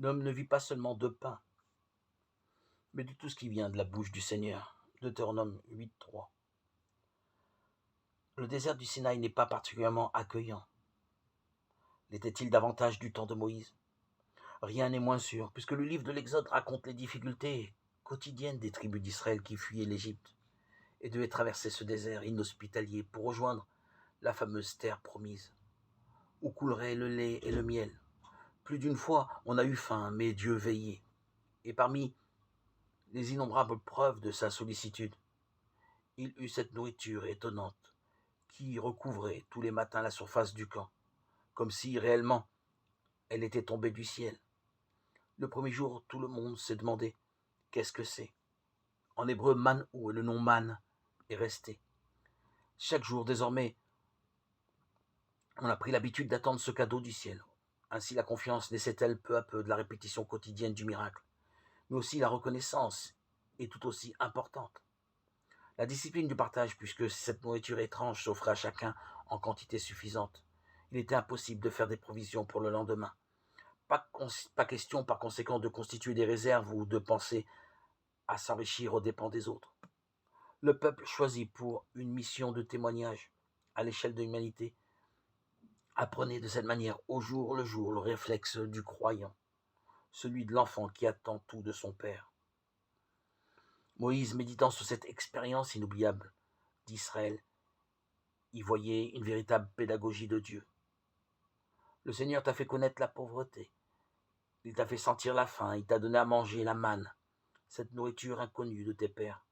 L'homme ne vit pas seulement de pain, mais de tout ce qui vient de la bouche du Seigneur. Deutéronome 8.3. Le désert du Sinaï n'est pas particulièrement accueillant. L'était-il davantage du temps de Moïse? Rien n'est moins sûr, puisque le livre de l'Exode raconte les difficultés quotidiennes des tribus d'Israël qui fuyaient l'Égypte et devaient traverser ce désert inhospitalier pour rejoindre la fameuse terre promise, où coulerait le lait et le miel. Plus d'une fois, on a eu faim, mais Dieu veillait. Et parmi les innombrables preuves de sa sollicitude, il eut cette nourriture étonnante qui recouvrait tous les matins la surface du camp, comme si réellement elle était tombée du ciel. Le premier jour, tout le monde s'est demandé « Qu'est-ce que c'est ?» En hébreu, man ou le nom man est resté. Chaque jour, désormais, on a pris l'habitude d'attendre ce cadeau du ciel. Ainsi, la confiance naissait-elle peu à peu de la répétition quotidienne du miracle. Mais aussi la reconnaissance est tout aussi importante. La discipline du partage, puisque cette nourriture étrange s'offrait à chacun en quantité suffisante. Il était impossible de faire des provisions pour le lendemain. Pas question, par conséquent, de constituer des réserves ou de penser à s'enrichir aux dépens des autres. Le peuple choisi pour une mission de témoignage à l'échelle de l'humanité apprenait de cette manière au jour le jour le réflexe du croyant, celui de l'enfant qui attend tout de son père. Moïse, méditant sur cette expérience inoubliable d'Israël, y voyait une véritable pédagogie de Dieu. Le Seigneur t'a fait connaître la pauvreté, il t'a fait sentir la faim, il t'a donné à manger la manne, cette nourriture inconnue de tes pères,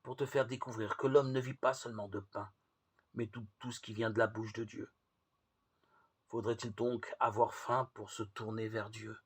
pour te faire découvrir que l'homme ne vit pas seulement de pain, mais tout ce qui vient de la bouche de Dieu. Faudrait-il donc avoir faim pour se tourner vers Dieu ?